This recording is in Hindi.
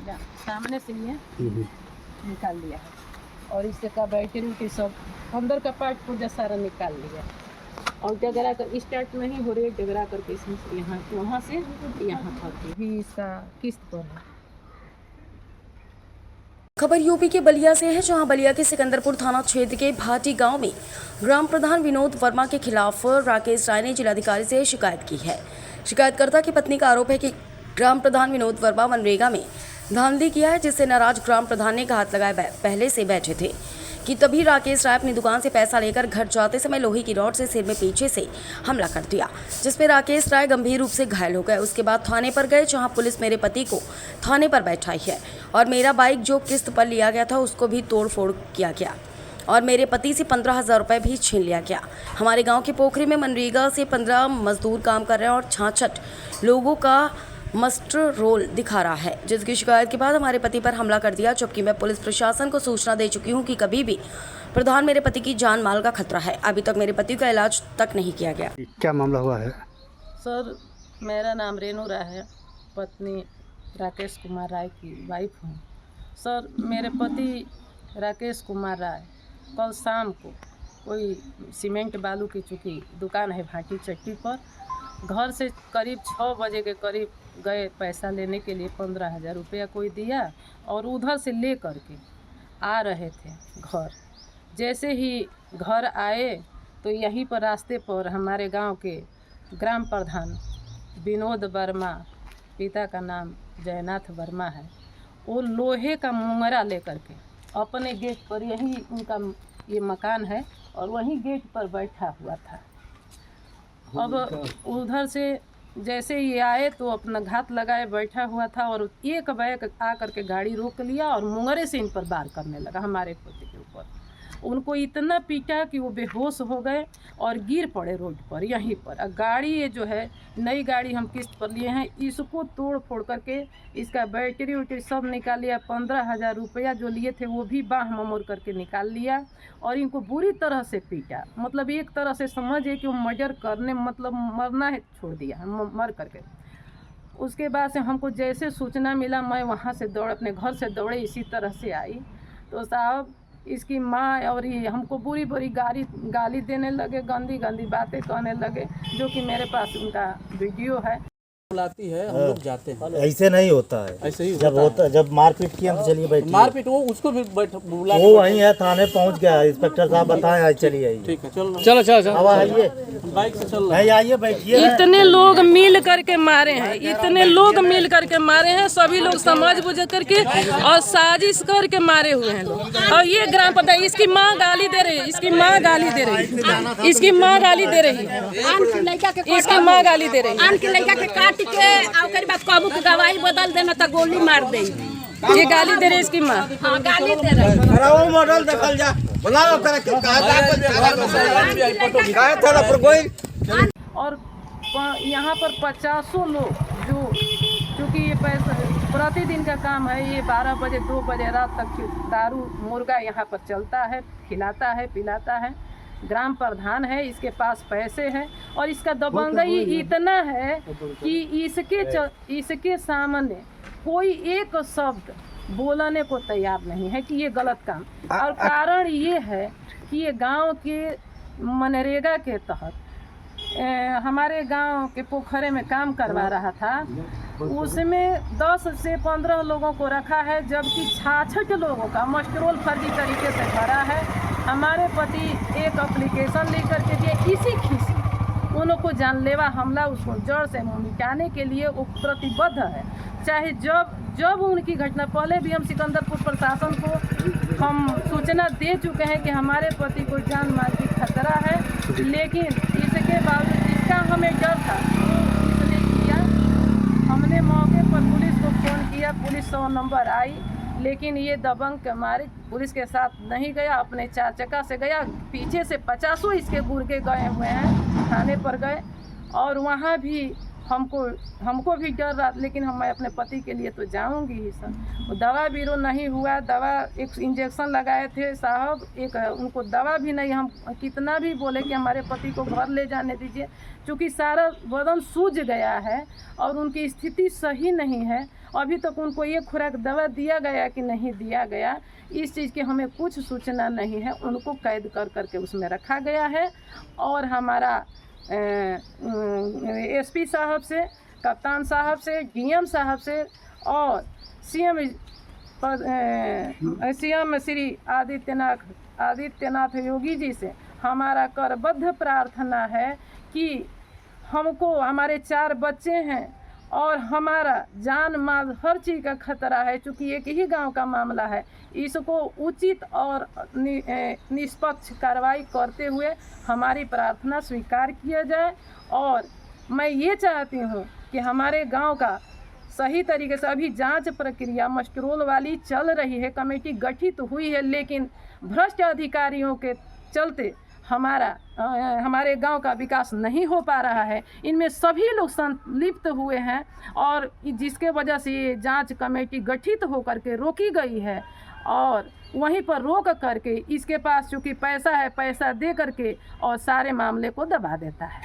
सामने से ये निकाल लिया है और इससे का बैटरी की सब अंदर का पार्ट पूरा सारा निकाल लिया और डगरा कर स्टार्ट नहीं हो रही, डगरा करके इसमें से यहाँ वहाँ से यहाँ तक भी इसका किस्त पर है। खबर यूपी के बलिया से है, जहां बलिया के सिकंदरपुर थाना क्षेत्र के भाटी गांव में ग्राम प्रधान विनोद वर्मा के खिलाफ राकेश राय ने जिलाधिकारी से शिकायत की है। शिकायतकर्ता की पत्नी का आरोप है कि ग्राम प्रधान विनोद वर्मा मनरेगा में धांधली किया है, जिससे नाराज ग्राम प्रधान ने घात लगाए पहले से बैठे थे कि तभी राकेश राय अपनी दुकान से पैसा लेकर घर जाते समय लोहे की रॉड से सिर में पीछे से हमला कर दिया, जिसपे राकेश राय गंभीर रूप से घायल हो गए। उसके बाद थाने पर गए, जहां पुलिस मेरे पति को थाने पर बैठाई है और मेरा बाइक जो किस्त पर लिया गया था उसको भी तोड़ फोड़ किया गया और मेरे पति से 15,000 रुपये भी छीन लिया गया। हमारे गाँव की पोखरी में मनरेगा से 15 मजदूर काम कर रहे हैं और 66 लोगों का मस्टर रोल दिखा रहा है, जिसकी शिकायत के बाद हमारे पति पर हमला कर दिया। जबकि मैं पुलिस प्रशासन को सूचना दे चुकी हूं कि कभी भी प्रधान मेरे पति की जान माल का खतरा है। अभी तक मेरे पति का इलाज तक नहीं किया गया। क्या मामला हुआ है? सर, मेरा नाम रेणु राय है, पत्नी राकेश कुमार राय की वाइफ हूँ। सर, मेरे पति राकेश कुमार राय कल शाम को कोई सीमेंट बालू की चूँकि दुकान है भाटी चट्टी पर, घर से करीब 6 बजे के करीब गए पैसा लेने के लिए। 15,000 रुपया कोई दिया और उधर से ले करके आ रहे थे घर। जैसे ही घर आए तो यहीं पर रास्ते पर हमारे गांव के ग्राम प्रधान विनोद वर्मा, पिता का नाम जयनाथ वर्मा है, वो लोहे का मुंगरा लेकर के अपने गेट पर, यही उनका ये मकान है और वहीं गेट पर बैठा हुआ था। अब उधर से जैसे ये आए तो अपना घात लगाए बैठा हुआ था और एक बैग आकर के गाड़ी रोक लिया और मुंगरे से इन पर वार करने लगा हमारे पति के ऊपर। उनको इतना पीटा कि वो बेहोश हो गए और गिर पड़े रोड पर यहीं पर। गाड़ी ये जो है नई गाड़ी हम किस्त पर लिए हैं, इसको तोड़ फोड़ करके इसका बैटरी उटरी सब निकाल लिया। 15,000 रुपया जो लिए थे वो भी बाह ममोड़ करके निकाल लिया और इनको बुरी तरह से पीटा। मतलब एक तरह से समझिए कि वो मर्डर करने, मतलब मरना है छोड़ दिया मर करके। उसके बाद से हमको जैसे सूचना मिला, मैं वहाँ से दौड़ अपने घर से दौड़े, इसी तरह से आई तो साहब इसकी माँ और ये हमको बुरी बुरी गाली देने लगे, गंदी गंदी बातें कहने लगे, जो कि मेरे पास उनका वीडियो है। बुलाती है, हम लोग जाते हैं। ऐसे नहीं होता है, ऐसे ही जब होता है, जब मारपीट किया तो चलिए बैठिए। मारपीट वो उसको भी बुला, वो वहीं है, थाने पहुंच गया। इंस्पेक्टर साहब बताएं, आज चलिए आइए। ठीक है, चलो चलो अब आइए, बाइक से चल नहीं आइए बैठिए। इतने लोग मिल करके मारे हैं, इतने लोग मिल करके मारे हैं, सभी लोग समझ बुझ करके और साजिश करके मारे हुए हैं लोग। और ये ग्राम पता है, इसकी माँ गाली दे रही है, इसकी माँ गाली दे रही है, इसकी माँ गाली दे रही है, इसकी माँ गाली दे रही है के आकर बाद काबू की दवाई बदल देना तो गोली मार दे। ये गाली दे रही है इसकी माँ। हाँ, गाली दे रही है। अरे वो मॉडल देखल जा, बुलाओ करे कि कहा था पर कोई। और यहाँ पर 50 लोग जो क्योंकि ये पैसा प्रतिदिन का काम है, ये 12 बजे 2 बजे रात तक दारू मुर्गा यहाँ पर चलता है, खिलाता है पिलाता है। ग्राम प्रधान है, इसके पास पैसे हैं और इसका दबंगई इतना है कि इसके सामने कोई एक शब्द बोलने को तैयार नहीं है कि ये गलत काम। और कारण ये है कि ये गांव के मनरेगा के तहत हमारे गांव के पोखरे में काम करवा रहा था, उसमें 10 से 15 लोगों को रखा है, जबकि 66 लोगों का मस्टरोल फर्जी तरीके से भरा है। हमारे पति एक एप्लीकेशन लेकर के दिए, इसी खीसी उनको जानलेवा हमला उसको जड़ से मिटाने के लिए वो प्रतिबद्ध है। चाहे जब उनकी घटना, पहले भी हम सिकंदरपुर प्रशासन को हम सूचना दे चुके हैं कि हमारे पति को जान माल की खतरा है, लेकिन इसके बावजूद इसका हमें डर था, इसने किया। हमने मौके पर पुलिस को फ़ोन किया, पुलिस 100 नंबर आई, लेकिन ये दबंग के मारे पुलिस के साथ नहीं गया, अपने 4 चक्का से गया। पीछे से 50 इसके गुर्गे गए हुए हैं, थाने पर गए और वहाँ भी हमको भी डर रहा, लेकिन मैं अपने पति के लिए तो जाऊंगी ही सर। दवा बीरो नहीं हुआ, दवा एक इंजेक्शन लगाए थे साहब, एक उनको दवा भी नहीं। हम कितना भी बोले कि हमारे पति को घर ले जाने दीजिए, क्योंकि सारा बदन सूज गया है और उनकी स्थिति सही नहीं है अभी तक उनको ये खुराक दवा दिया गया कि नहीं दिया गया, इस चीज़ की हमें कुछ सूचना नहीं है। उनको कैद कर करके उसमें रखा गया है और हमारा एसपी साहब से, कप्तान साहब से, डीएम साहब से और सीएम श्री आदित्यनाथ योगी जी से हमारा करबद्ध प्रार्थना है कि हमको, हमारे 4 बच्चे हैं और हमारा जान माल हर चीज़ का खतरा है, चूँकि एक ही गांव का मामला है। इसको उचित और निष्पक्ष कार्रवाई करते हुए हमारी प्रार्थना स्वीकार किया जाए। और मैं ये चाहती हूँ कि हमारे गांव का सही तरीके से अभी जांच प्रक्रिया मस्टरोल वाली चल रही है, कमेटी गठित हुई है, लेकिन भ्रष्ट अधिकारियों के चलते हमारे गांव का विकास नहीं हो पा रहा है। इनमें सभी लोग संलिप्त हुए हैं और जिसके वजह से ये जांच कमेटी गठित होकर के रोकी गई है और वहीं पर रोक करके इसके पास चूँकि पैसा है, पैसा दे करके और सारे मामले को दबा देता है।